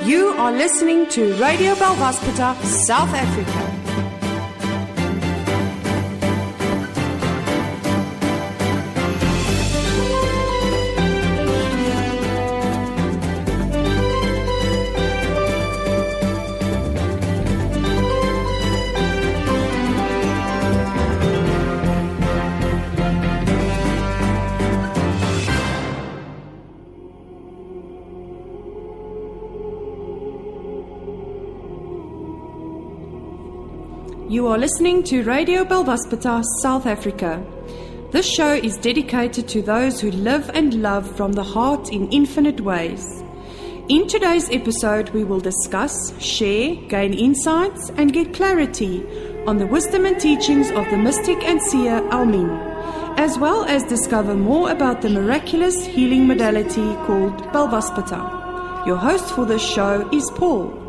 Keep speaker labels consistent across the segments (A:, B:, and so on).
A: You are listening to Radio Belvaspata, South Africa. You are listening to Radio Belvaspata, South Africa. This show is dedicated to those who live and love from the heart in infinite ways. In today's episode, we will discuss, share, gain insights, and get clarity on the wisdom and teachings of the mystic and seer Almin, as well as discover more about the miraculous healing modality called Belvaspata. Your host for this show is Paul.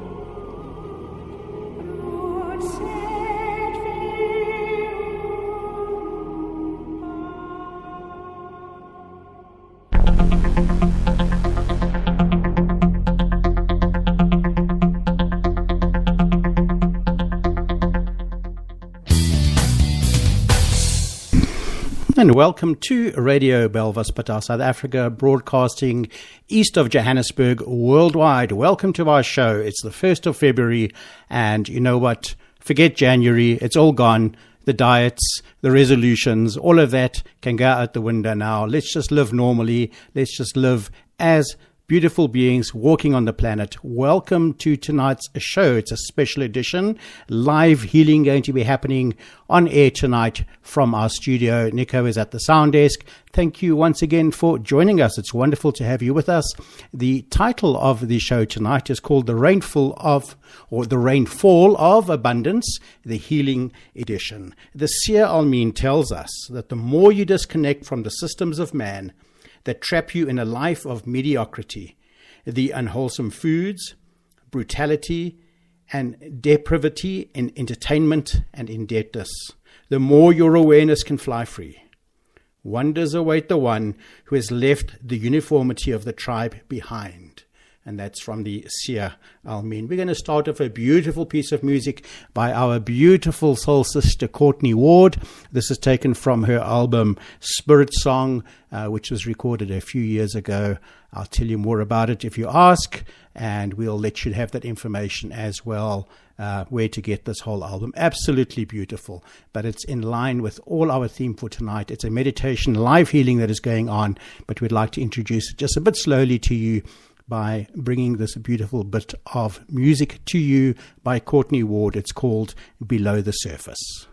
B: And welcome to Radio Belvaspata, South Africa, broadcasting east of Johannesburg worldwide. Welcome to our show. It's the 1st of February, and you know what? Forget January. It's all gone. The diets, the resolutions, all of that can go out the window now. Let's just live normally. Let's just live as beautiful beings walking on the planet. Welcome to tonight's show. It's a special edition. Live healing going to be happening on air tonight from our studio. Nico is at the sound desk. Thank you once again for joining us. It's wonderful to have you with us. The title of the show tonight is called The Rainfall of Abundance, the Healing Edition. The seer Almin tells us that the more you disconnect from the systems of man that trap you in a life of mediocrity, the unwholesome foods, brutality, and depravity in entertainment and indebtedness, the more your awareness can fly free. Wonders await the one who has left the uniformity of the tribe behind. And that's from the seer Almin. We're going to start off a beautiful piece of music by our beautiful soul sister Courtney Ward. This is taken from her album Spirit Song, which was recorded a few years ago. I'll tell you more about it if you ask, and we'll let you have that information as well, where to get this whole album. Absolutely beautiful, but it's in line with all our theme for tonight. It's a meditation, live healing that is going on, but we'd like to introduce it just a bit slowly to you by bringing this beautiful bit of music to you by Courtney Ward. It's called Below the Surface.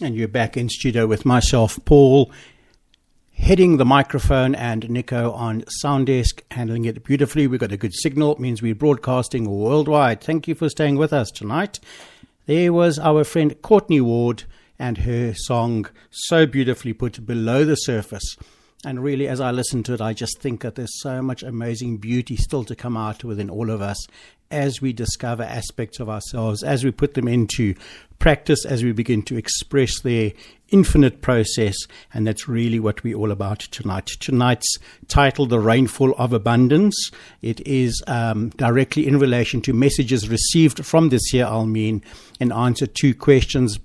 B: And you're back in studio with myself, Paul, heading the microphone, and Nico on sound desk, handling it beautifully. We've got a good signal. It means we're broadcasting worldwide. Thank you for staying with us tonight. There was our friend Courtney Ward and her song, so beautifully put, Below the Surface. And really, as I listen to it, I just think that there's so much amazing beauty still to come out within all of us as we discover aspects of ourselves, as we put them into practice, as we begin to express their infinite process. And that's really what we're all about tonight. Tonight's title, The Rainfall of Abundance. It is directly in relation to messages received from this year, Almeen, in answer to questions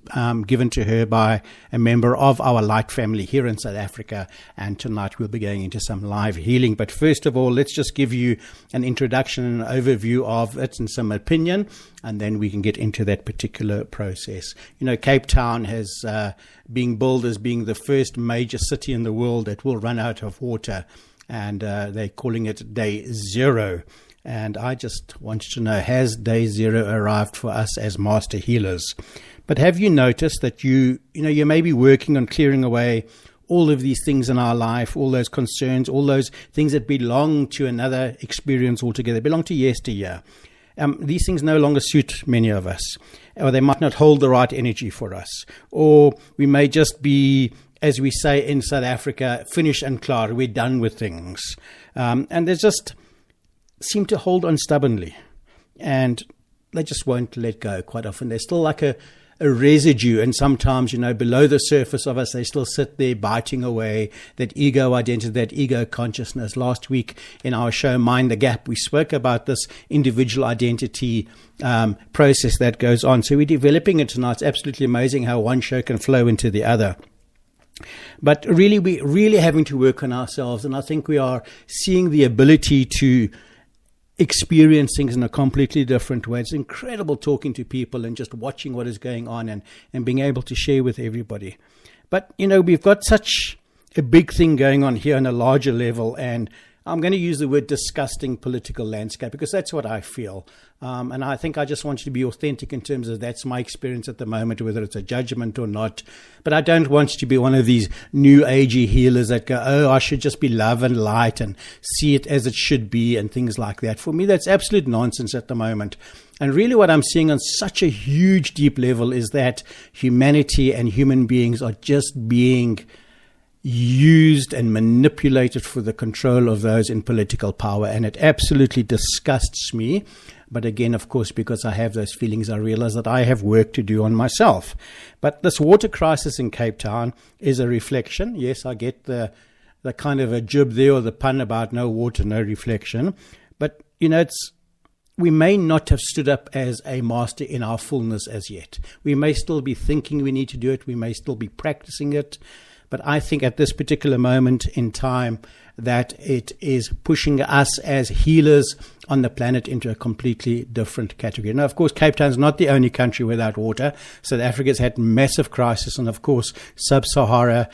B: given to her by a member of our Light family here in South Africa. And tonight we'll be going into some live healing. But first of all, let's just give you an introduction and an overview of it and some opinion, and then we can get into that particular process. You know, Cape Town has being billed as being the first major city in the world that will run out of water, and they're calling it day zero. And I just want to know, has day zero arrived for us as master healers? But have you noticed that you may be working on clearing away all of these things in our life, all those concerns, all those things that belong to another experience altogether, belong to yesteryear. These things no longer suit many of us, or they might not hold the right energy for us, or we may just be, as we say in South Africa, finish and klaar, we're done with things. And they just seem to hold on stubbornly, and they just won't let go quite often. They're still like a residue, and sometimes, below the surface of us, they still sit there biting away that ego identity, that ego consciousness. Last week in our show, Mind the Gap, we spoke about this individual identity process that goes on. So we're developing it tonight. It's absolutely amazing how one show can flow into the other. But really, we're really having to work on ourselves, and I think we are seeing the ability to experience things in a completely different way. It's incredible talking to people and just watching what is going on and being able to share with everybody. But, we've got such a big thing going on here on a larger level, and I'm going to use the word disgusting political landscape because that's what I feel. And I think I just want you to be authentic in terms of that's my experience at the moment, whether it's a judgment or not. But I don't want you to be one of these new agey healers that go, oh, I should just be love and light and see it as it should be and things like that. For me, that's absolute nonsense at the moment. And really what I'm seeing on such a huge, deep level is that humanity and human beings are just being used and manipulated for the control of those in political power, and it absolutely disgusts me. But again, of course, because I have those feelings, I realize that I have work to do on myself. But this water crisis in Cape Town is a reflection. Yes, I get the kind of a jib there, or the pun about no water, no reflection. But, we may not have stood up as a master in our fullness as yet. We may still be thinking we need to do it. We may still be practicing it. But I think at this particular moment in time that it is pushing us as healers on the planet into a completely different category. Now, of course, Cape Town is not the only country without water. South Africa's had massive crisis, and of course, Sub-Sahara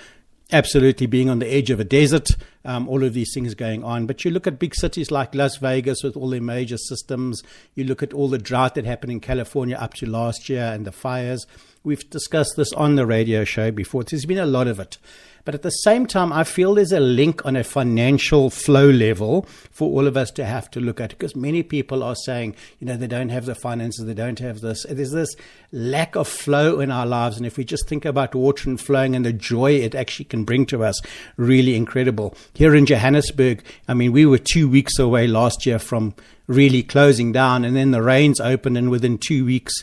B: absolutely being on the edge of a desert, all of these things going on. But you look at big cities like Las Vegas with all their major systems. You look at all the drought that happened in California up to last year and the fires. We've discussed this on the radio show before. There's been a lot of it. But at the same time, I feel there's a link on a financial flow level for all of us to have to look at, because many people are saying, they don't have the finances, they don't have this. There's this lack of flow in our lives. And if we just think about water and flowing and the joy it actually can bring to us, really incredible. Here in Johannesburg, we were 2 weeks away last year from really closing down, and then the rains opened, and within 2 weeks,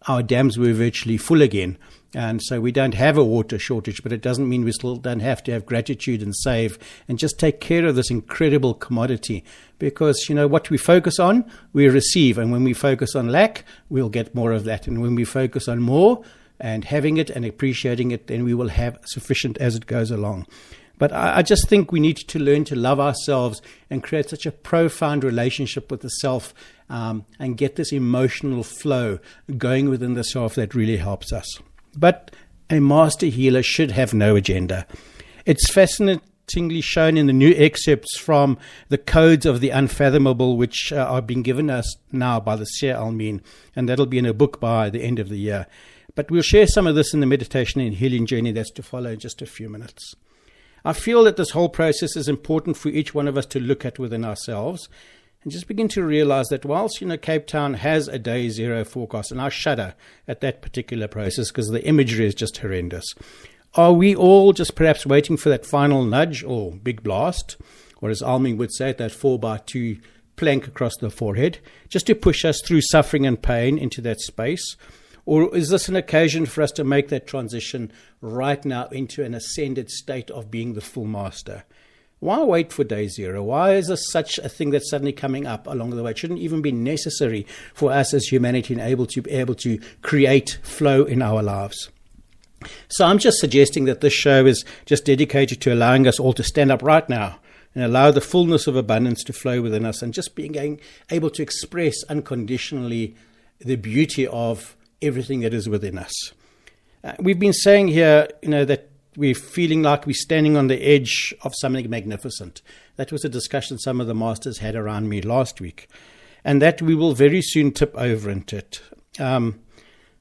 B: our dams were virtually full again. And so we don't have a water shortage, but it doesn't mean we still don't have to have gratitude and save and just take care of this incredible commodity. Because, what we focus on, we receive. And when we focus on lack, we'll get more of that. And when we focus on more and having it and appreciating it, then we will have sufficient as it goes along. But I just think we need to learn to love ourselves and create such a profound relationship with the self, and get this emotional flow going within the self that really helps us. But a master healer should have no agenda. It's fascinatingly shown in the new excerpts from the Codes of the Unfathomable, which are being given us now by the Seer Almeen, and that'll be in a book by the end of the year. But we'll share some of this in the meditation and healing journey that's to follow in just a few minutes. I feel that this whole process is important for each one of us to look at within ourselves and just begin to realize that whilst, Cape Town has a day zero forecast, and I shudder at that particular process because the imagery is just horrendous. Are we all just perhaps waiting for that final nudge or big blast, or as Alming would say, that 4x2 plank across the forehead, just to push us through suffering and pain into that space? Or is this an occasion for us to make that transition right now into an ascended state of being the full master? Why wait for day zero? Why is there such a thing that's suddenly coming up along the way? It shouldn't even be necessary for us as humanity and be able to create flow in our lives. So I'm just suggesting that this show is just dedicated to allowing us all to stand up right now and allow the fullness of abundance to flow within us, and just being able to express unconditionally the beauty of everything that is within us. We've been saying here, that we're feeling like we're standing on the edge of something magnificent. That was a discussion some of the masters had around me last week, and that we will very soon tip over into it.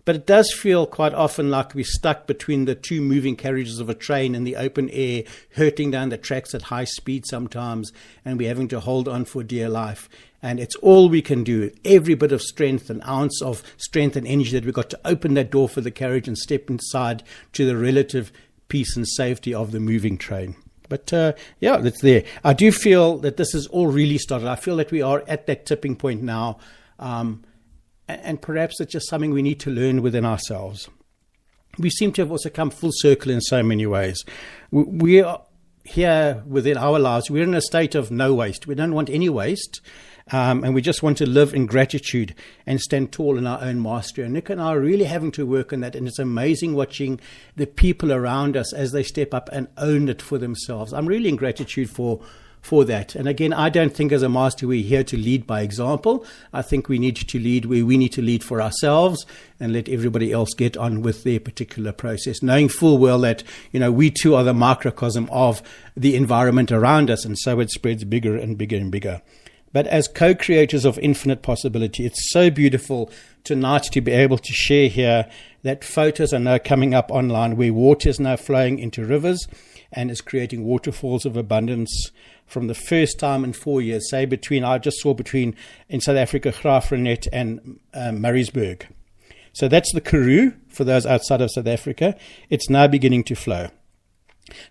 B: But it does feel quite often like we're stuck between the two moving carriages of a train in the open air, hurtling down the tracks at high speed sometimes, and we're having to hold on for dear life. And it's all we can do, every bit of strength, an ounce of strength and energy that we've got to open that door for the carriage and step inside to the relative peace and safety of the moving train. But it's there. I do feel that this has all really started. I feel that we are at that tipping point now. And perhaps it's just something we need to learn within ourselves. We seem to have also come full circle in so many ways. We are here within our lives. We're in a state of no waste. We don't want any waste. And we just want to live in gratitude and stand tall in our own mastery. And Nick and I are really having to work on that. And it's amazing watching the people around us as they step up and own it for themselves. I'm really in gratitude for that. And again, I don't think as a master we're here to lead by example. I think we need to lead where we need to lead for ourselves and let everybody else get on with their particular process, knowing full well that, we too are the microcosm of the environment around us, and so it spreads bigger and bigger and bigger. But as co-creators of infinite possibility, it's so beautiful tonight to be able to share here that photos are now coming up online where water is now flowing into rivers and is creating waterfalls of abundance from the first time in 4 years, I just saw between in South Africa, Graafrenet and Maritzburg. So that's the Karoo for those outside of South Africa. It's now beginning to flow.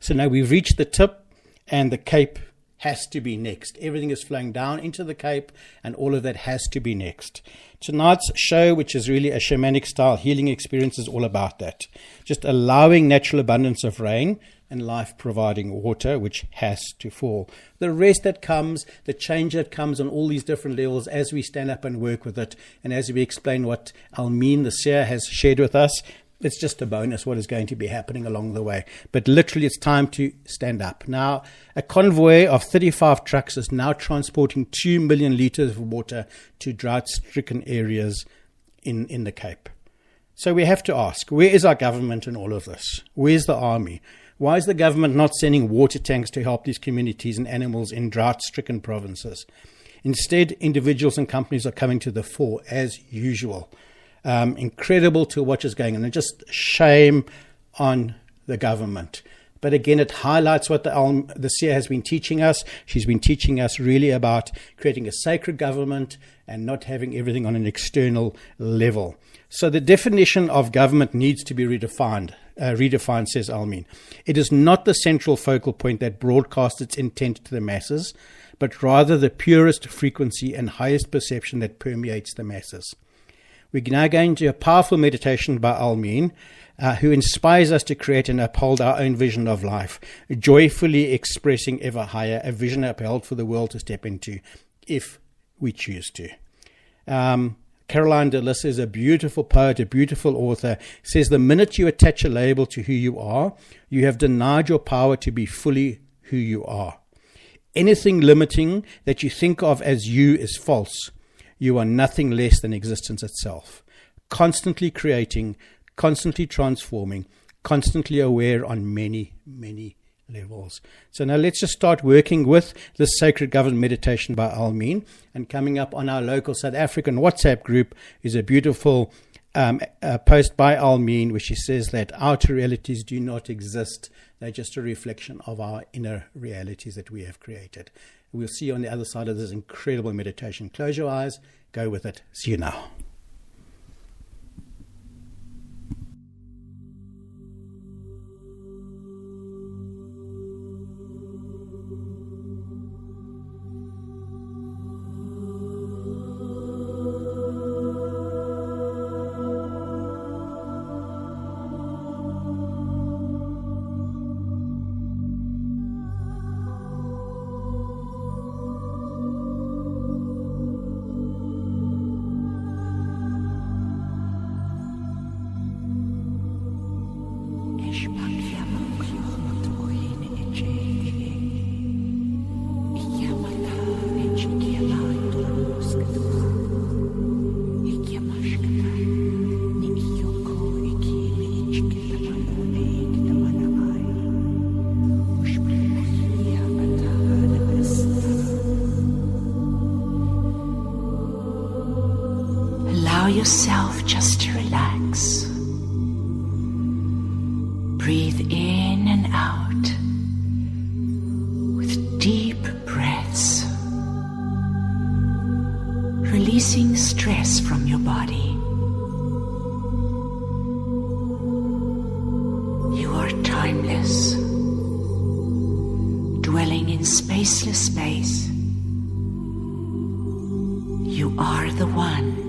B: So now we've reached the tip, and the Cape has to be next. Everything is flowing down into the Cape, and all of that has to be next. Tonight's show, which is really a shamanic style healing experience, is all about that. Just allowing natural abundance of rain and life providing water, which has to fall. The rest that comes, the change that comes on all these different levels as we stand up and work with it, and as we explain what Almeen, the seer, has shared with us, it's just a bonus what is going to be happening along the way. But literally it's time to stand up. Now, a convoy of 35 trucks is now transporting 2 million litres of water to drought-stricken areas in the Cape. So we have to ask, where is our government in all of this? Where's the army? Why is the government not sending water tanks to help these communities and animals in drought-stricken provinces? Instead, individuals and companies are coming to the fore as usual. Incredible to watch is going on, and just shame on the government. But again, it highlights what the seer has been teaching us. She's been teaching us really about creating a sacred government and not having everything on an external level. So the definition of government needs to be redefined, says Almeen. It is not the central focal point that broadcasts its intent to the masses, but rather the purest frequency and highest perception that permeates the masses. We're now going to a powerful meditation by Almeen, who inspires us to create and uphold our own vision of life, joyfully expressing ever higher, a vision upheld for the world to step into, if we choose to. Caroline de Lissa is a beautiful poet, a beautiful author, says the minute you attach a label to who you are, you have denied your power to be fully who you are. Anything limiting that you think of as you is false. You are nothing less than existence itself, constantly creating, constantly transforming, constantly aware on many, many levels. So now let's just start working with this Sacred Government meditation by Almeen. And coming up on our local South African WhatsApp group is a beautiful post by Almeen, where she says that outer realities do not exist. They're just a reflection of our inner realities that we have created. We'll see you on the other side of this incredible meditation. Close your eyes. Go with it. See you now.
C: Yourself just to relax. Breathe in and out with deep breaths, releasing stress from your body. You are timeless, dwelling in spaceless space. You are the one,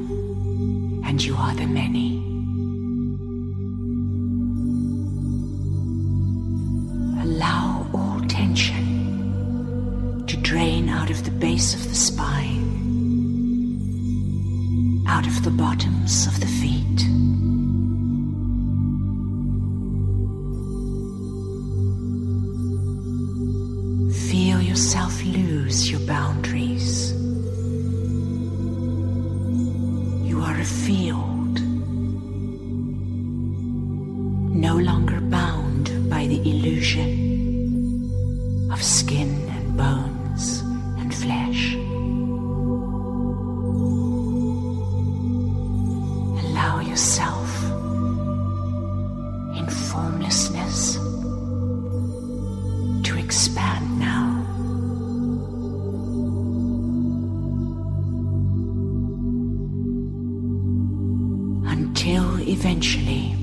C: and you are the many. Allow all tension to drain out of the base of the spine, out of the bottoms of the feet. Feel yourself lose your boundaries. You are a field, no longer bound by the illusion of skin and bones and flesh. Allow yourself in formlessness to expand now. Until eventually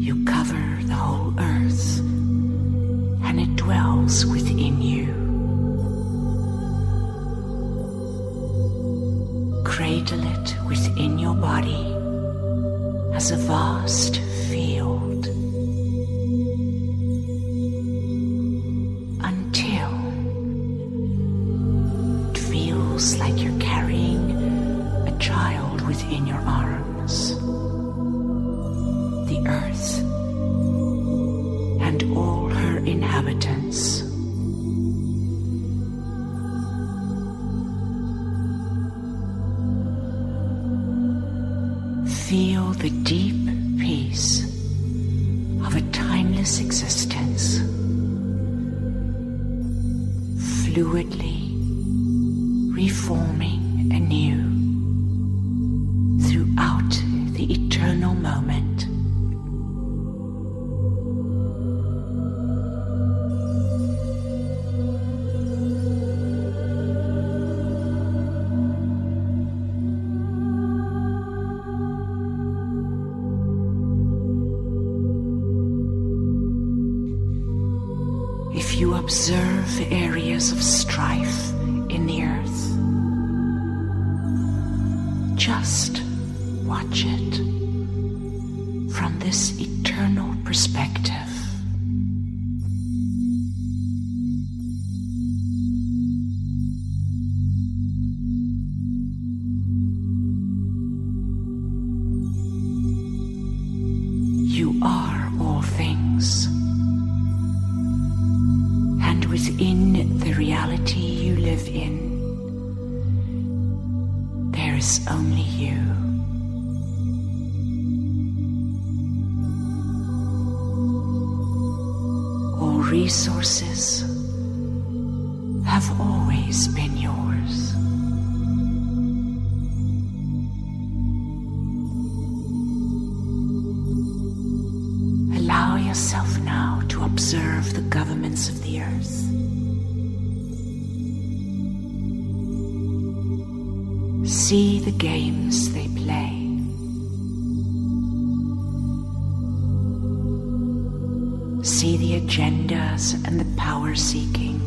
C: you cover the whole earth and it dwells within you. Cradle it within your body as a vast field until it feels like you're carrying a child within your arms. The earth and all her inhabitants. Feel the deep peace of a timeless existence, fluidly reforming anew throughout the eternal moment. If you observe areas of strife in the earth, just watch it from this eternal perspective. You are all things. And within the reality you live in, there is only you. All resources have always been yours. yourself now to observe the governments of the earth. See the games they play. See the agendas and the power seeking.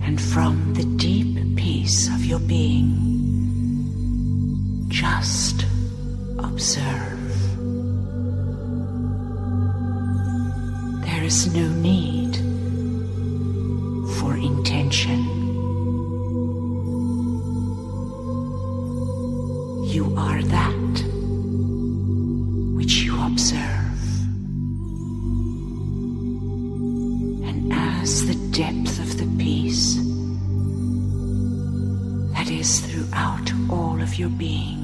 C: And from the deep peace of your being, just observe. There is no need for intention. You are that which you observe. And as the depth of the peace that is throughout all of your being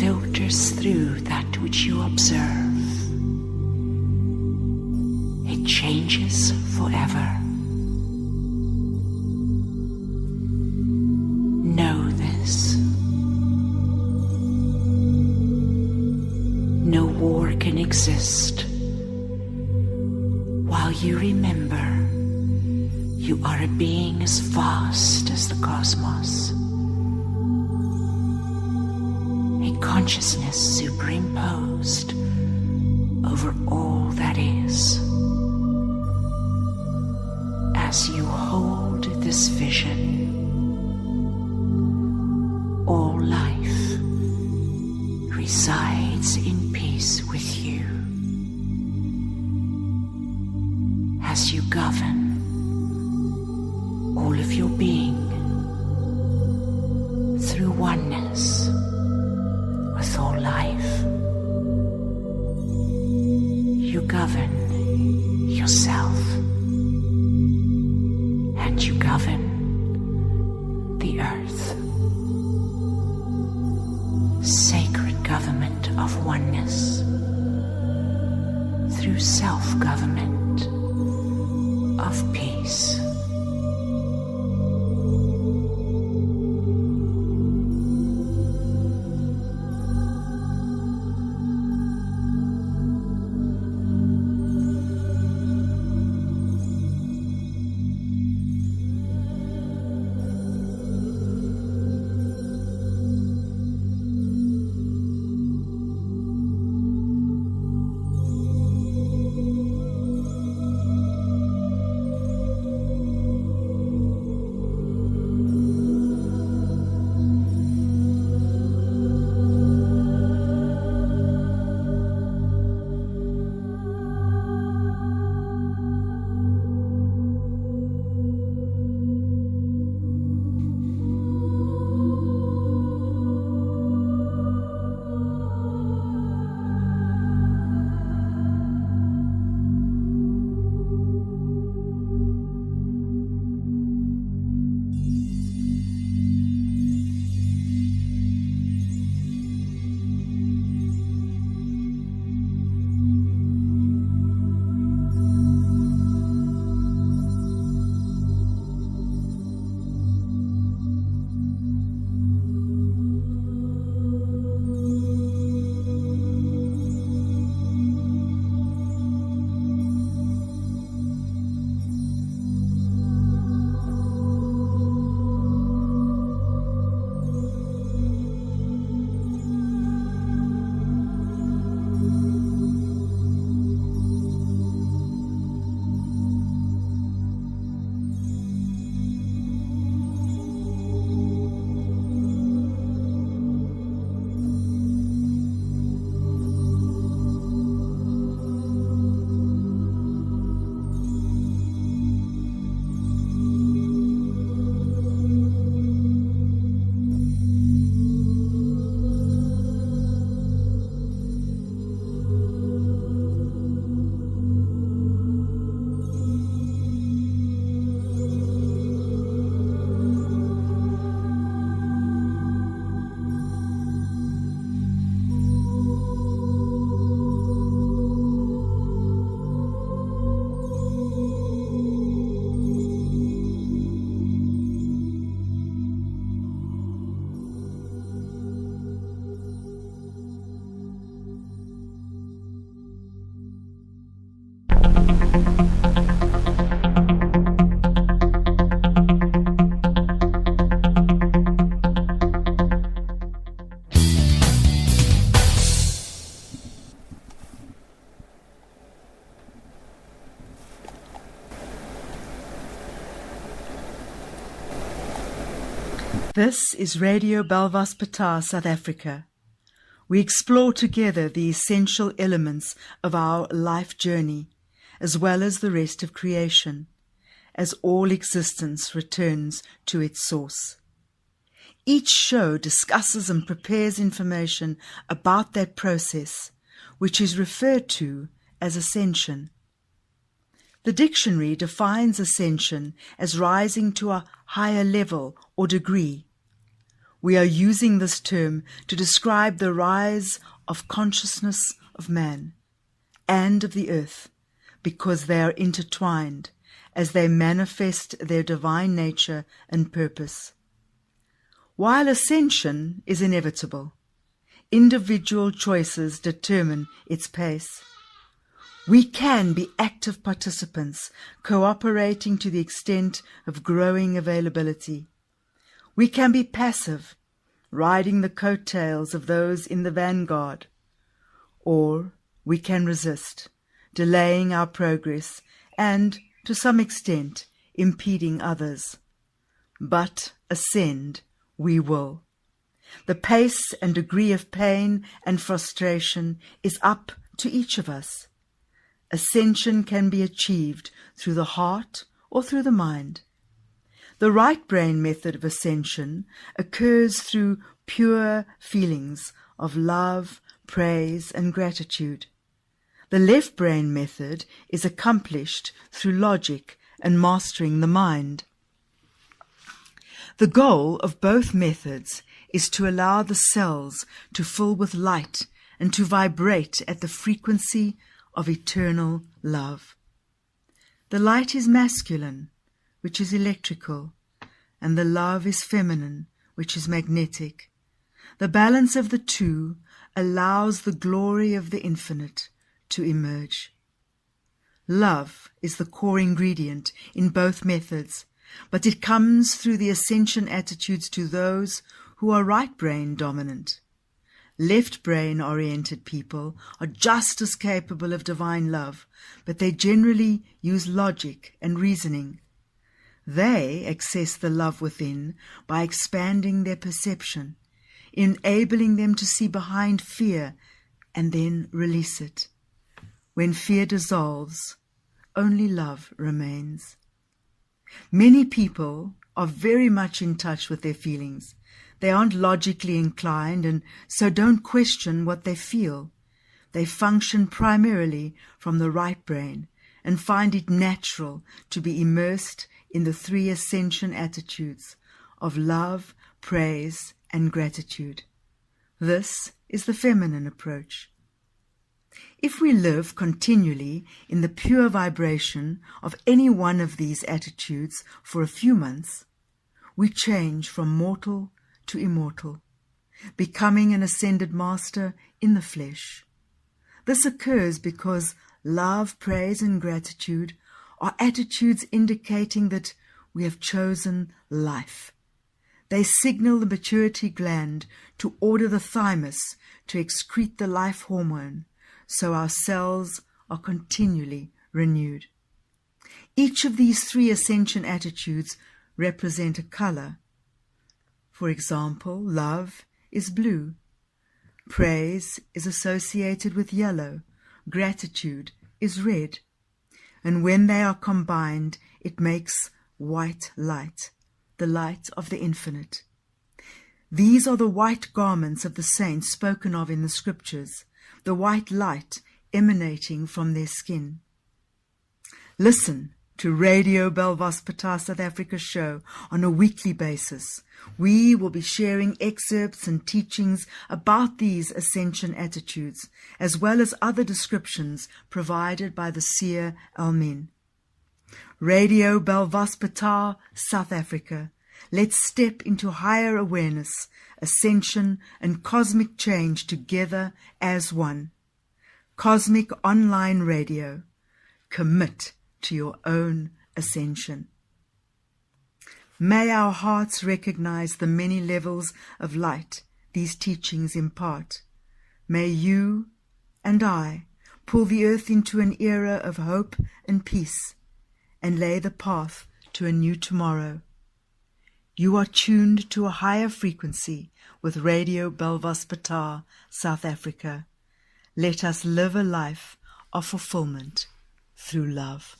C: filters through that which you observe, it changes forever. Know this. No war can exist while you remember you are a being as vast as the cosmos, a consciousness superimposed over all that is. As you hold this vision, all life resides in peace with you as you govern all of your being through oneness with all life. You govern yourself and you govern the earth. Sacred government of oneness through self-government of peace.
D: This is Radio Belfast, South Africa. We explore together the essential elements of our life journey, as well as the rest of creation, as all existence returns to its source. Each show discusses and prepares information about that process, which is referred to as ascension. The dictionary defines ascension as rising to a higher level or degree. We are using this term to describe the rise of consciousness of man and of the earth, because they are intertwined as they manifest their divine nature and purpose. While ascension is inevitable, individual choices determine its pace. We can be active participants, cooperating to the extent of growing availability. We can be passive, riding the coattails of those in the vanguard. Or we can resist, delaying our progress and, to some extent, impeding others. But ascend we will. The pace and degree of pain and frustration is up to each of us. Ascension can be achieved through the heart or through the mind. The right brain method of ascension occurs through pure feelings of love, praise, and gratitude. The left brain method is accomplished through logic and mastering the mind. The goal of both methods is to allow the cells to fill with light and to vibrate at the frequency of eternal love. The light is masculine, which is electrical, and the love is feminine, which is magnetic. The balance of the two allows the glory of the infinite to emerge. Love is the core ingredient in both methods, but it comes through the ascension attitudes to those who are right brain dominant. Left brain oriented people are just as capable of divine love, but they generally use logic and reasoning. They access the love within by expanding their perception, enabling them to see behind fear and then release it. When fear dissolves, only love remains. Many people are very much in touch with their feelings. They aren't logically inclined and so don't question what they feel. They function primarily from the right brain and find it natural to be immersed in the three ascension attitudes of love, praise, and gratitude. This is the feminine approach. If we live continually in the pure vibration of any one of these attitudes for a few months, we change from mortal to immortal, becoming an ascended master in the flesh. This occurs because love, praise, and gratitude are attitudes indicating that we have chosen life. They signal the maturity gland to order the thymus to excrete the life hormone, so our cells are continually renewed. Each of these three ascension attitudes represent a color. For example, love is blue, praise is associated with yellow, gratitude is red, and when they are combined, it makes white light, the light of the infinite. These are the white garments of the saints spoken of in the scriptures, the white light emanating from their skin. Listen to Radio Belfast, South Africa show on a weekly basis. We will be sharing excerpts and teachings about these ascension attitudes, as well as other descriptions provided by the seer Almin. Radio Belfast, South Africa. Let's step into higher awareness, ascension, and cosmic change together as one. Cosmic Online Radio. Commit to your own ascension. May our hearts recognize the many levels of light these teachings impart. May you and I pull the earth into an era of hope and peace and lay the path to a new tomorrow. You are tuned to a higher frequency with Radio Belvaspatar, South Africa. Let us live a life of fulfillment through love.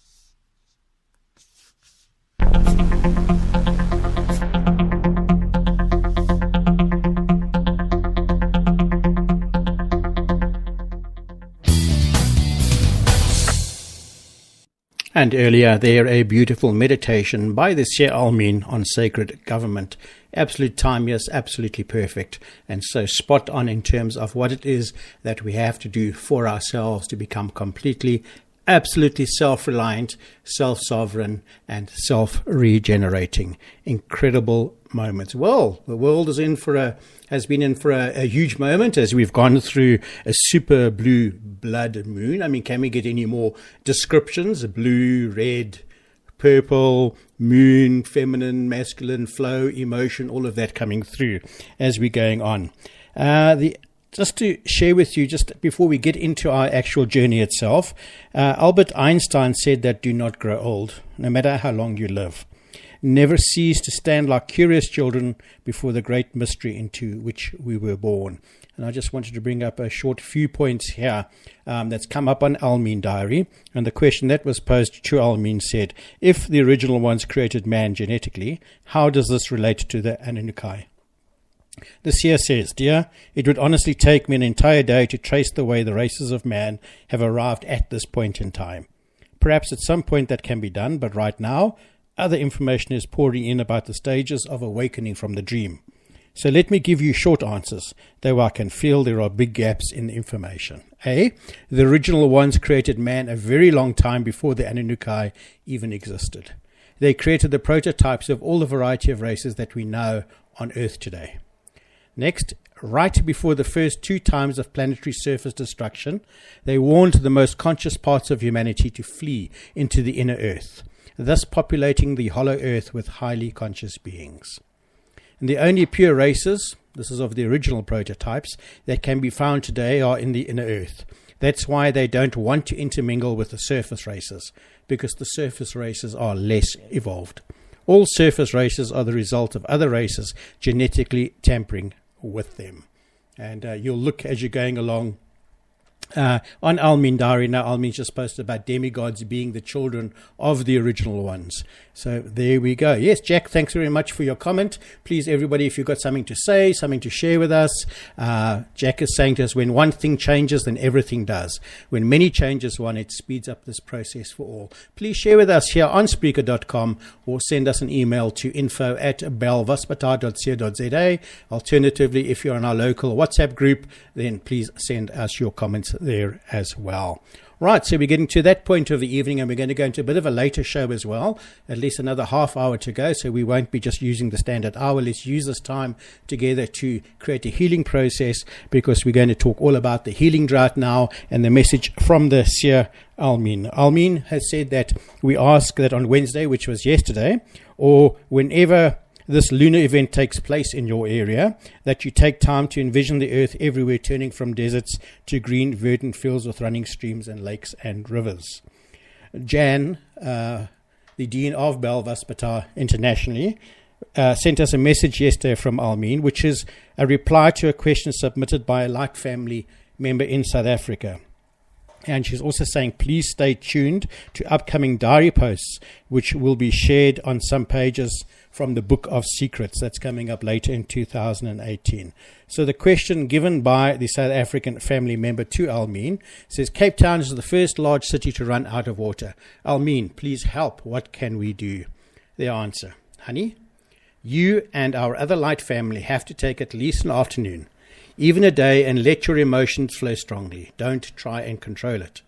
B: And earlier there, a beautiful meditation by the Seer Almin on sacred government. Absolute time, yes, absolutely perfect. And so spot on in terms of what it is that we have to do for ourselves to become completely, absolutely self-reliant, self-sovereign, and self-regenerating. Incredible moments. Well, the world has been in for a huge moment as we've gone through a super blue blood moon. I mean, can we get any more descriptions? Blue, red, purple, moon, feminine, masculine, flow, emotion, all of that coming through as we're going on. Just to share with you, just before we get into our actual journey itself, Albert Einstein said that do not grow old, no matter how long you live. Never cease to stand like curious children before the great mystery into which we were born. And I just wanted to bring up a short few points here that's come up on Almin Diary. And the question that was posed to Almin said, if the original ones created man genetically, how does this relate to the Anunnaki? The seer says, dear, it would honestly take me an entire day to trace the way the races of man have arrived at this point in time. Perhaps at some point that can be done, but right now, other information is pouring in about the stages of awakening from the dream. So let me give you short answers, though I can feel there are big gaps in the information. A, the original ones created man a very long time before the Anunnaki even existed. They created the prototypes of all the variety of races that we know on Earth today. Next, right before the first 2 times of planetary surface destruction, they warned the most conscious parts of humanity to flee into the inner Earth, thus populating the hollow Earth with highly conscious beings. And the only pure races, this is of the original prototypes, that can be found today are in the inner Earth. That's why they don't want to intermingle with the surface races, because the surface races are less evolved. All surface races are the result of other races genetically tampering with them. And you'll look as you're going along on Almin Diary. Now Almin's just posted about demigods being the children of the original ones. So there we go. Yes, Jack, thanks very much for your comment. Please, everybody, if you've got something to say, something to share with us. Jack is saying to us, when one thing changes, then everything does. When many changes one, it speeds up this process for all. Please share with us here on Spreaker.com or send us an email to info@belvaspatar.co.za. Alternatively, if you're on our local WhatsApp group, then please send us your comments there as well. Right, so we're getting to that point of the evening, and we're going to go into a bit of a later show as well, at least another half hour to go, so we won't be just using the standard hour. Let's use this time together to create a healing process, because we're going to talk all about the healing drought now and the message from the Seer Almin. Almin has said that we ask that on Wednesday, which was yesterday, or whenever this lunar event takes place in your area, that you take time to envision the earth everywhere turning from deserts to green, verdant fields with running streams and lakes and rivers. Jan, the Dean of Belvaspatar internationally, sent us a message yesterday from Almin, which is a reply to a question submitted by a Light Family member in South Africa. And she's also saying, please stay tuned to upcoming diary posts, which will be shared on some pages from the Book of Secrets that's coming up later in 2018. So the question given by the South African family member to Almin says, Cape Town is the first large city to run out of water. Almin, please help. What can we do? The answer, honey, you and our other light family have to take at least an afternoon, even a day, and let your emotions flow strongly. Don't try and control it.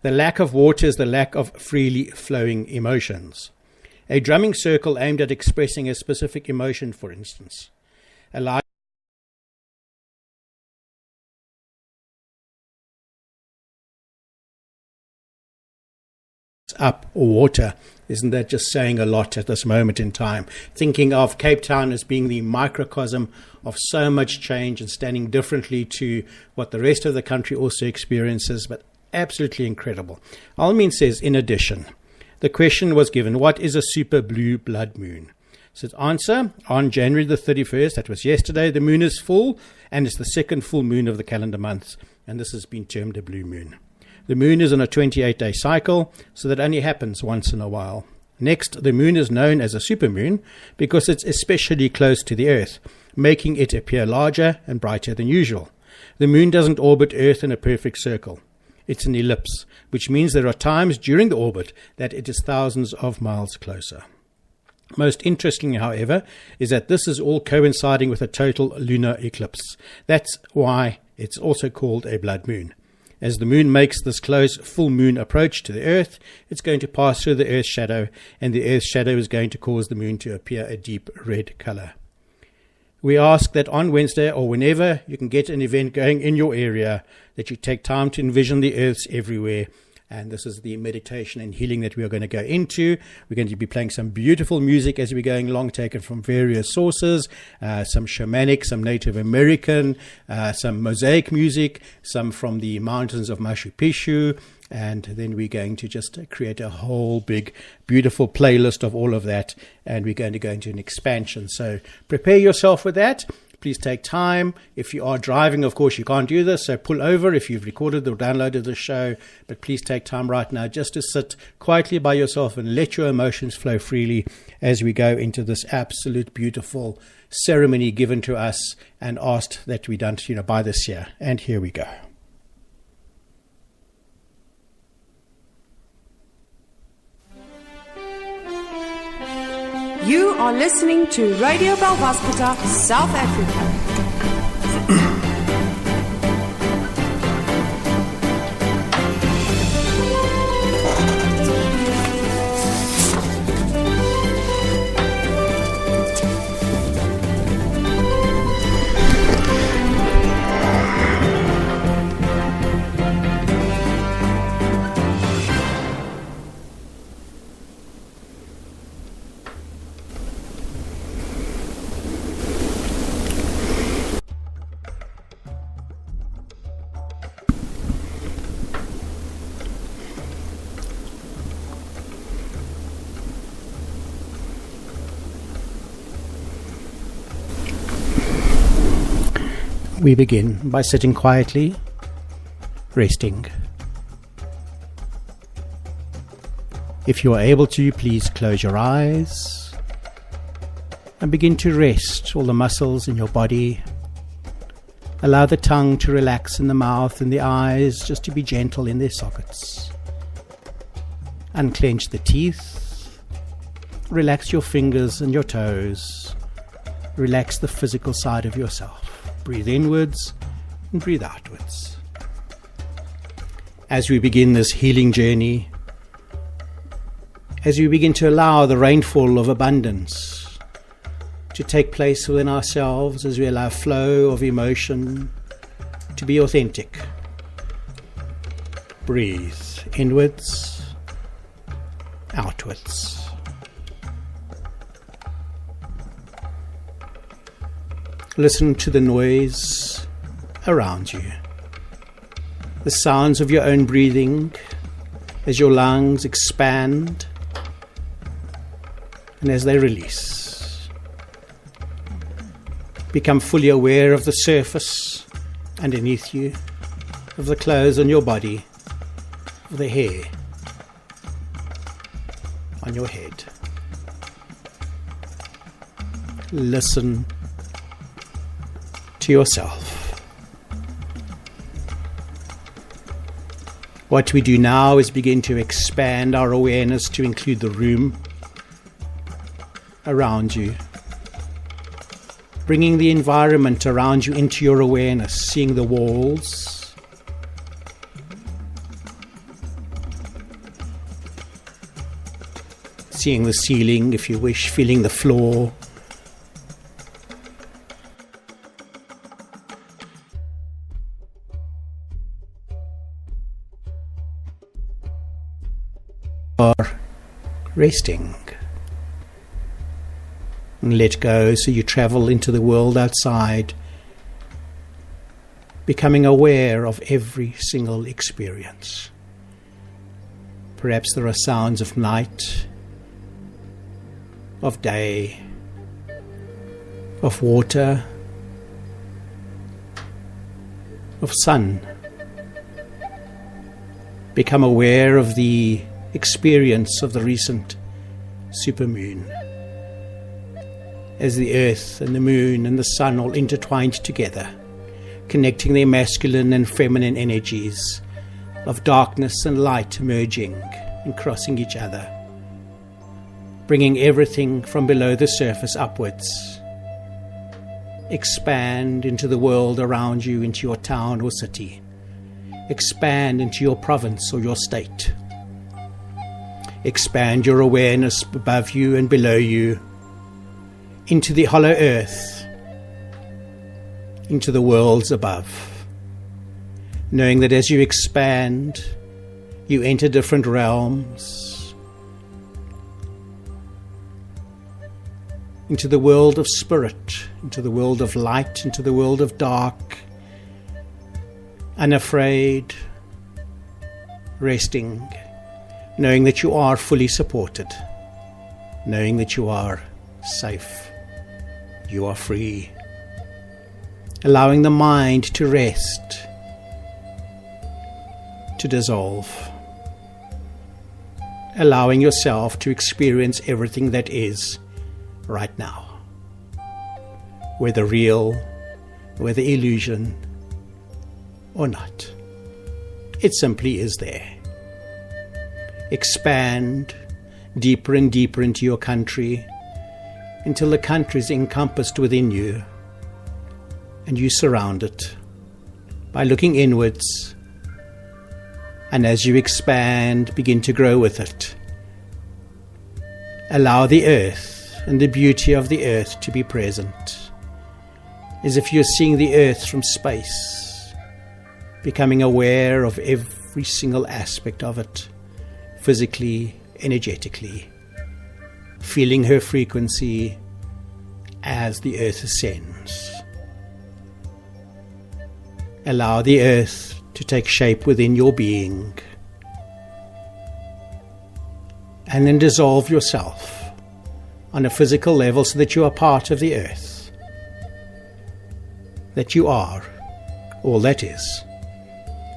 B: The lack of water is the lack of freely flowing emotions. A drumming circle aimed at expressing a specific emotion, for instance. Allow up or water. Isn't that just saying a lot at this moment in time? Thinking of Cape Town as being the microcosm of so much change and standing differently to what the rest of the country also experiences, but absolutely incredible. Almin says, in addition, the question was given, what is a super blue blood moon? So answer, on January the 31st, that was yesterday, the moon is full, and it's the second full moon of the calendar month, and this has been termed a blue moon. The moon is on a 28-day cycle, so that only happens once in a while. Next, the moon is known as a supermoon because it's especially close to the Earth, making it appear larger and brighter than usual. The moon doesn't orbit Earth in a perfect circle. It's an ellipse, which means there are times during the orbit that it is thousands of miles closer. Most interesting, however, is that this is all coinciding with a total lunar eclipse. That's why it's also called a blood moon. As the moon makes this close full moon approach to the Earth, it's going to pass through the Earth's shadow, and the Earth's shadow is going to cause the moon to appear a deep red color. We ask that on Wednesday or whenever you can get an event going in your area, that you take time to envision the Earths everywhere. And this is the meditation and healing that we are going to go into. We're going to be playing some beautiful music as we're going along, taken from various sources, some shamanic, some Native American, some mosaic music, some from the mountains of Machu Picchu. And then we're going to just create a whole big, beautiful playlist of all of that. And we're going to go into an expansion. So prepare yourself with that. Please take time. If you are driving, of course, you can't do this, so pull over if you've recorded or downloaded the show. But please take time right now just to sit quietly by yourself and let your emotions flow freely as we go into this absolute beautiful ceremony given to us and asked that we done, by this year. And here we go.
A: You are listening to Radio Belvaspata, South Africa.
B: We begin by sitting quietly, resting. If you are able to, please close your eyes and begin to rest all the muscles in your body. Allow the tongue to relax in the mouth and the eyes just to be gentle in their sockets. Unclench the teeth. Relax your fingers and your toes. Relax the physical side of yourself. Breathe inwards and breathe outwards. As we begin this healing journey, as we begin to allow the rainfall of abundance to take place within ourselves, as we allow flow of emotion to be authentic, breathe inwards, outwards. Listen to the noise around you, the sounds of your own breathing as your lungs expand and as they release. Become fully aware of the surface underneath you, of the clothes on your body, of the hair on your head. Listen to yourself. What we do now is begin to expand our awareness to include the room around you, bringing the environment around you into your awareness, seeing the walls, seeing the ceiling if you wish, feeling the floor, or resting. And let go so you travel into the world outside, becoming aware of every single experience. Perhaps there are sounds of night, of day, of water, of sun. Become aware of the experience of the recent supermoon, as the earth and the moon and the sun all intertwined together, connecting their masculine and feminine energies of darkness and light merging and crossing each other, bringing everything from below the surface upwards. Expand into the world around you, into your town or city. Expand into your province or your state. Expand your awareness above you and below you, into the hollow earth, into the worlds above, knowing that as you expand, you enter different realms, into the world of spirit, into the world of light, into the world of dark, unafraid, resting, knowing that you are fully supported, knowing that you are safe, you are free, allowing the mind to rest, to dissolve, allowing yourself to experience everything that is right now, whether real, whether illusion or not. It simply is there. Expand deeper and deeper into your country until the country is encompassed within you and you surround it by looking inwards, and as you expand, begin to grow with it. Allow the earth and the beauty of the earth to be present, as if you're seeing the earth from space, becoming aware of every single aspect of it, physically, energetically, feeling her frequency as the earth ascends. Allow the earth to take shape within your being, and then dissolve yourself on a physical level so that you are part of the earth, that you are all that is,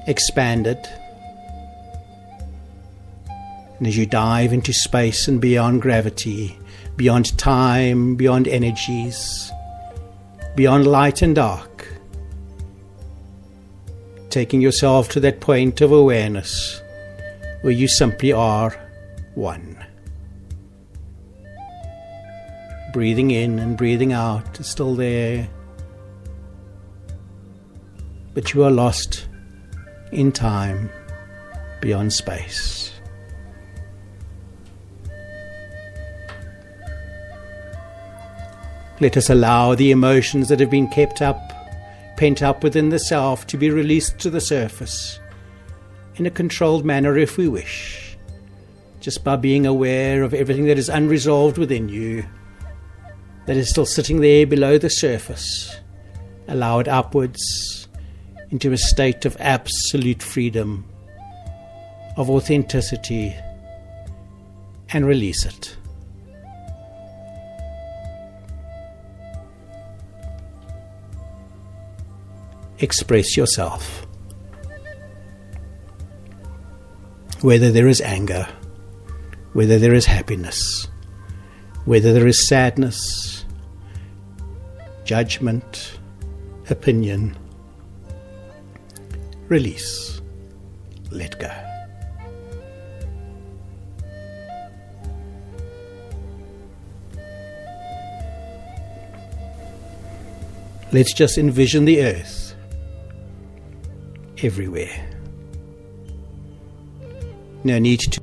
B: expanded. And as you dive into space and beyond gravity, beyond time, beyond energies, beyond light and dark, taking yourself to that point of awareness where you simply are one. Breathing in and breathing out is still there, but you are lost in time, beyond space. Let us allow the emotions that have been kept up, pent up within the self, to be released to the surface in a controlled manner if we wish, just by being aware of everything that is unresolved within you, that is still sitting there below the surface. Allow it upwards into a state of absolute freedom, of authenticity, and release it. Express yourself. Whether there is anger, whether there is happiness, whether there is sadness, judgment, opinion, release, let go. Let's just envision the earth everywhere. No need to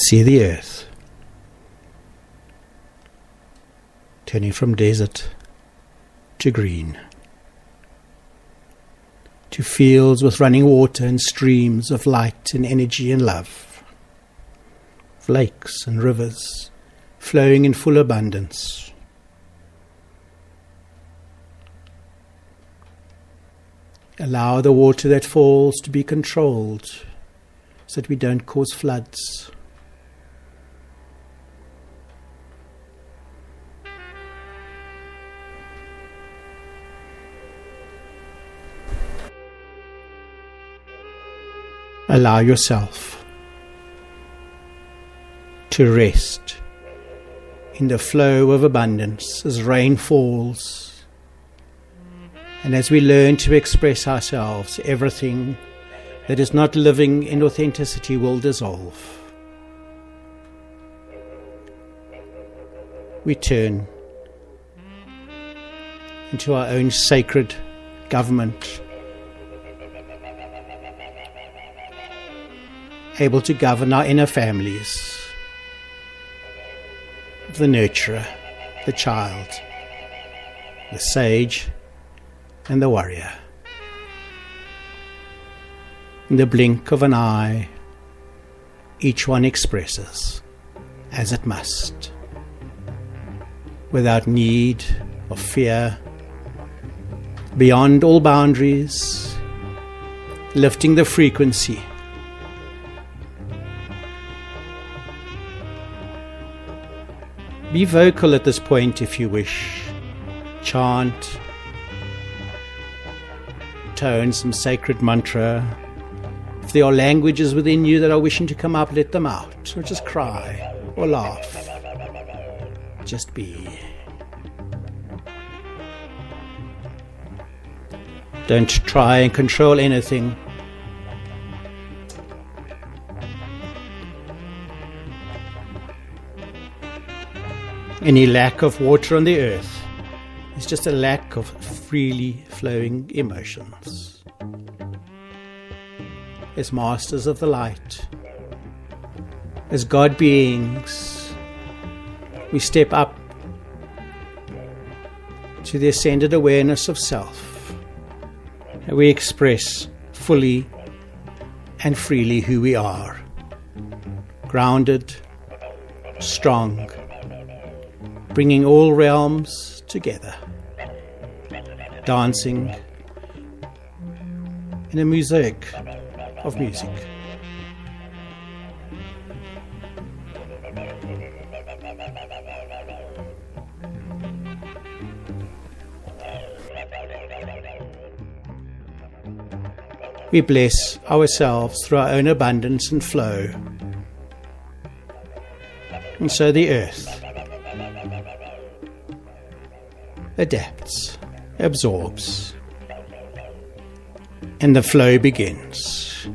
B: see the earth turning from desert to green, to fields with running water and streams of light and energy and love, of lakes and rivers flowing in full abundance. Allow the water that falls to be controlled so that we don't cause floods. Allow yourself to rest in the flow of abundance as rain falls, and as we learn to express ourselves, everything that is not living in authenticity will dissolve. We turn into our own sacred government, able to govern our inner families, the nurturer, the child, the sage, and the warrior. In the blink of an eye, each one expresses as it must, without need or fear, beyond all boundaries, lifting the frequency. Be vocal at this point if you wish. Chant, tone some sacred mantra. If there are languages within you that are wishing to come up, let them out, or just cry, or laugh. Just be. Don't try and control anything. Any lack of water on the earth is just a lack of freely flowing emotions. As masters of the light, as God beings, we step up to the ascended awareness of self, and we express fully and freely who we are, grounded, strong, bringing all realms together, dancing in a mosaic of music. We bless ourselves through our own abundance and flow, and so the earth adapts, absorbs, and the flow begins.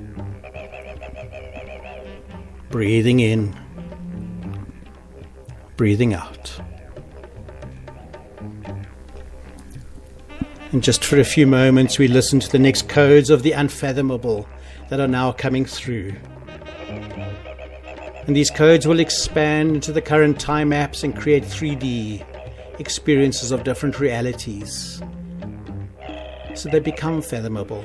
B: Breathing in, breathing out. And just for a few moments we listen to the next codes of the unfathomable that are now coming through. And these codes will expand into the current time maps and create 3D experiences of different realities, so they become fathomable.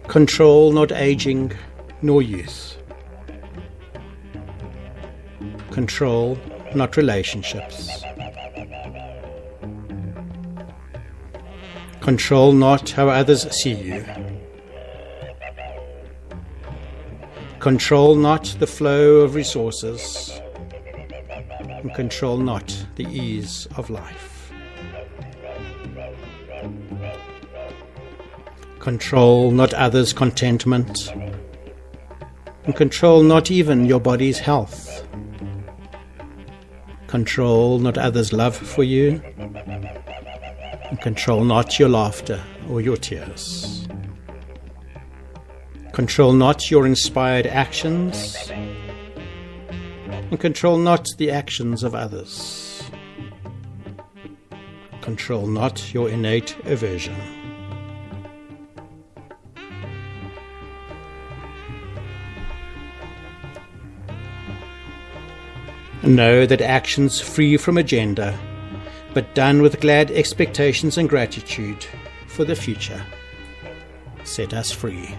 B: Control not aging nor youth. Control not relationships. Control not how others see you. Control not the flow of resources, and control not the ease of life. Control not others' contentment, and control not even your body's health. Control not others' love for you, and control not your laughter or your tears. Control not your inspired actions, and control not the actions of others. Control not your innate aversion. Know that actions free from agenda, but done with glad expectations and gratitude for the future, set us free.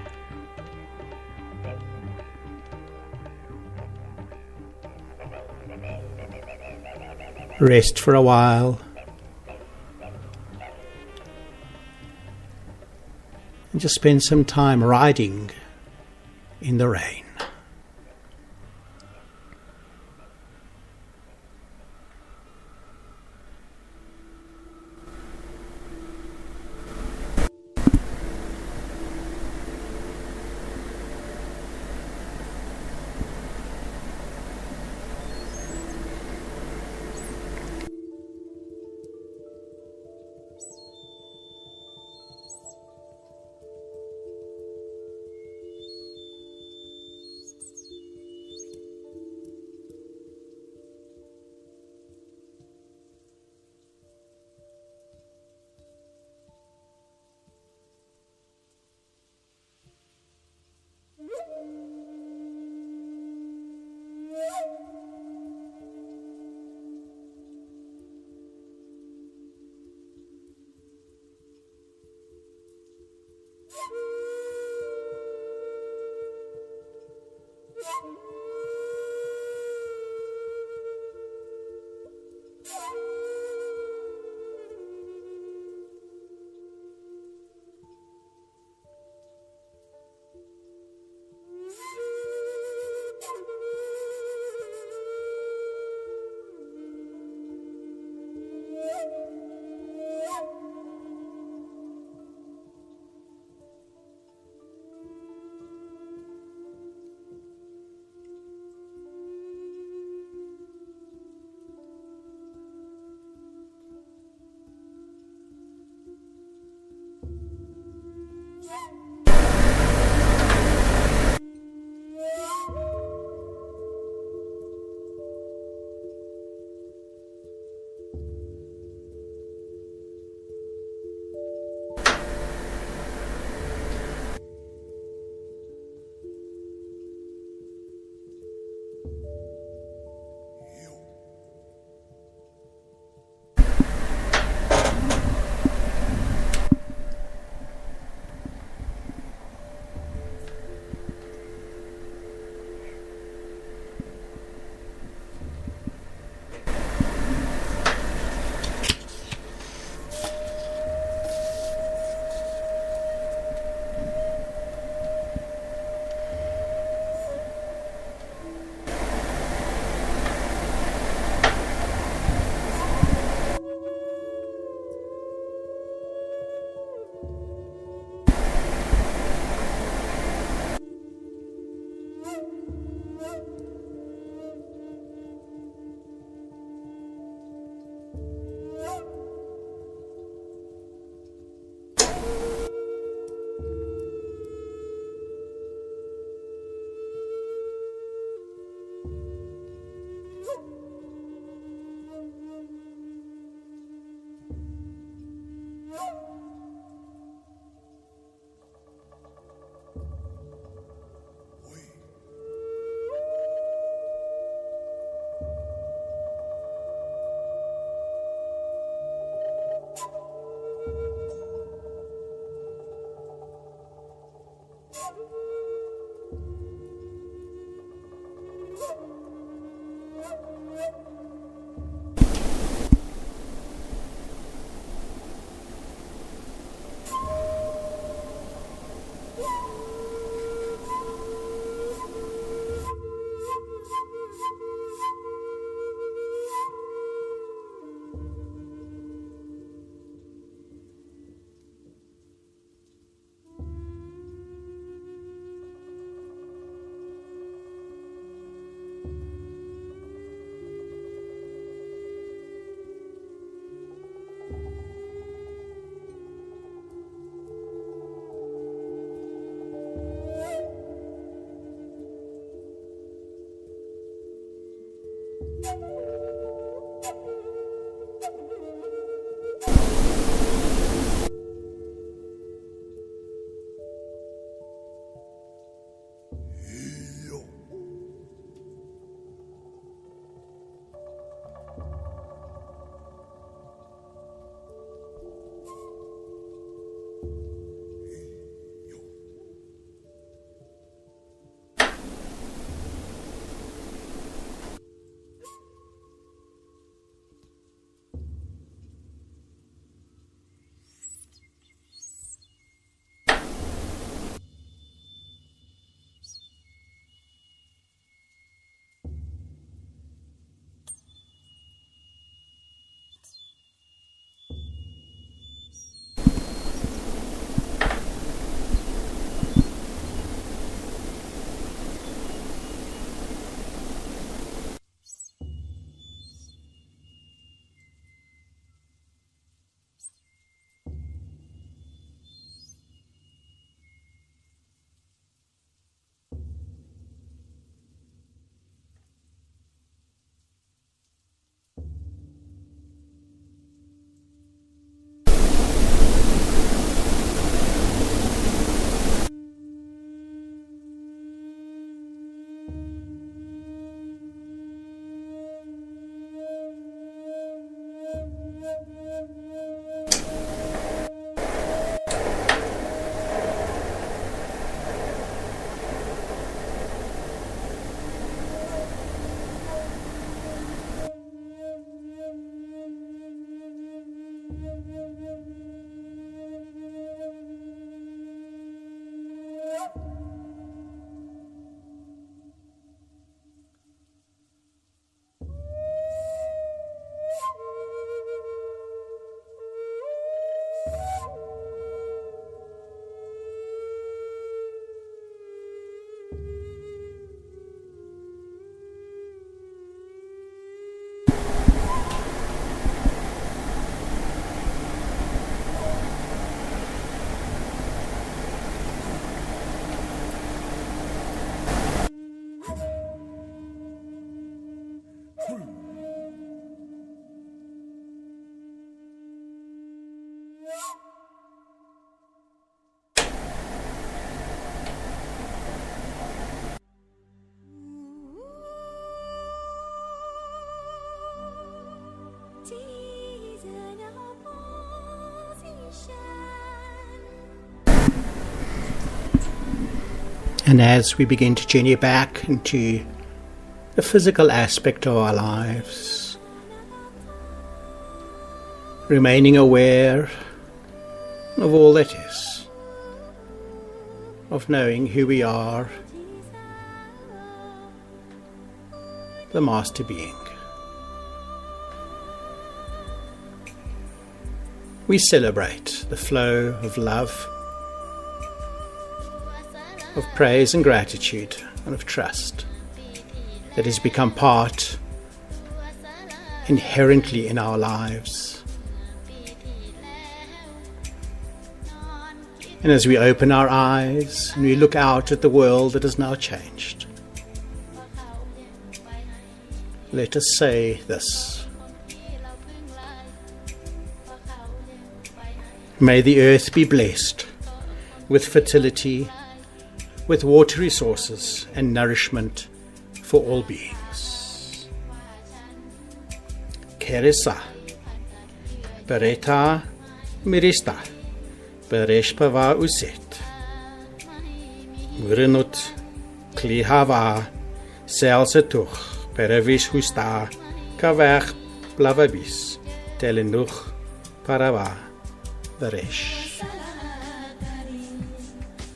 B: Rest for a while, and just spend some time riding in the rain. And as we begin to journey back into the physical aspect of our lives, remaining aware of all that is, of knowing who we are, the Master Being. We celebrate the flow of love, of praise and gratitude, and of trust that has become part inherently in our lives. And as we open our eyes and we look out at the world that has now changed, let us say this: may the earth be blessed with fertility, with water resources and nourishment for all beings. Keresa, Bereta, Mirista, Bereshpava Uset, Murinut, Klihava, Selsetuch, Perevish Husta, Kavach, Blavabis, Telenuch, Parava, Beresh.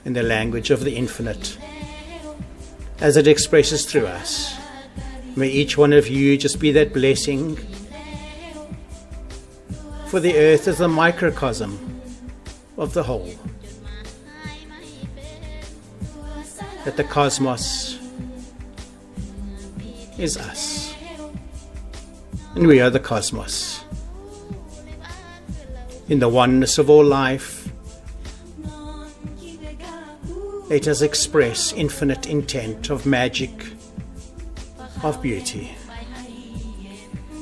B: In the language of the infinite, as it expresses through us, may each one of you just be that blessing, for the earth is a microcosm of the whole, that the cosmos is us, and we are the cosmos. In the oneness of all life, let us express infinite intent of magic, of beauty.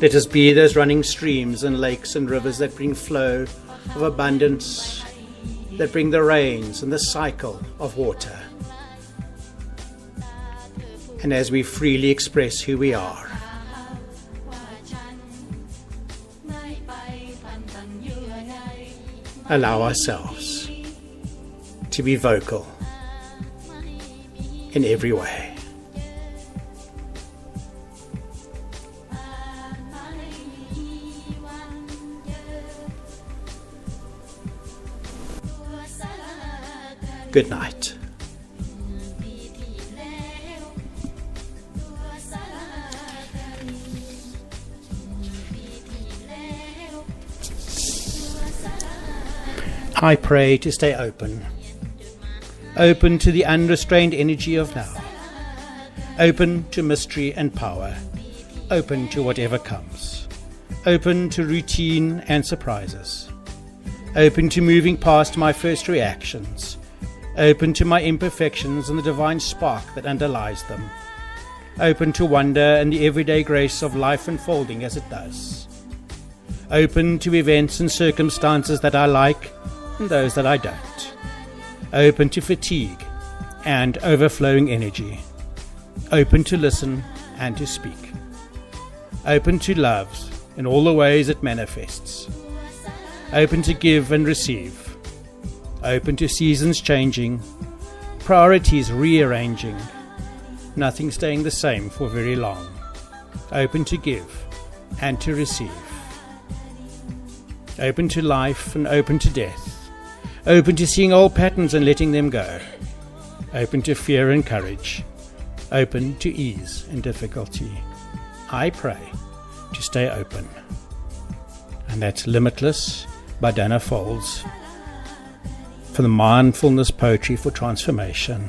B: Let us be those running streams and lakes and rivers that bring flow of abundance, that bring the rains and the cycle of water. And as we freely express who we are, allow ourselves to be vocal in every way. Good night. I pray to stay open to the unrestrained energy of now, open to mystery and power, open to whatever comes, open to routine and surprises, open to moving past my first reactions, open to my imperfections and the divine spark that underlies them, open to wonder and the everyday grace of life unfolding as it does, open to events and circumstances that I like and those that I don't, open to fatigue and overflowing energy, open to listen and to speak, open to love in all the ways it manifests, open to give and receive, open to seasons changing, priorities rearranging, nothing staying the same for very long, open to give and to receive, open to life and open to death, open to seeing old patterns and letting them go, open to fear and courage, open to ease and difficulty. I pray to stay open. And that's Limitless by Dana Folds for the Mindfulness Poetry for Transformation.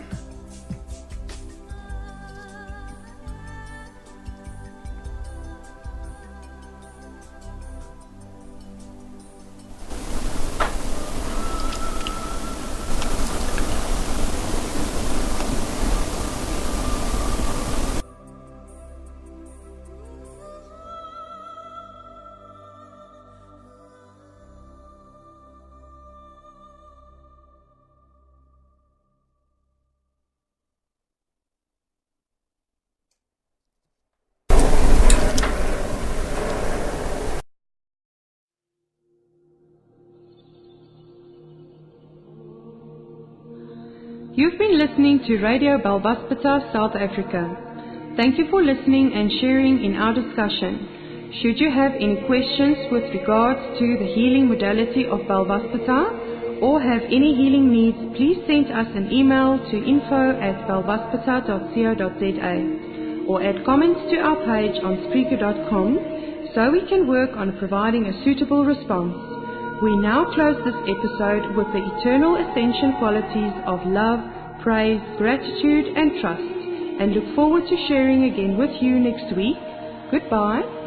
A: You've been listening to Radio Balbaspata, South Africa. Thank you for listening and sharing in our discussion. Should you have any questions with regards to the healing modality of Balbaspata or have any healing needs, please send us an email to info@balbaspata.co.za or add comments to our page on Spreaker.com so we can work on providing a suitable response. We now close this episode with the eternal ascension qualities of love, praise, gratitude and trust, and look forward to sharing again with you next week. Goodbye.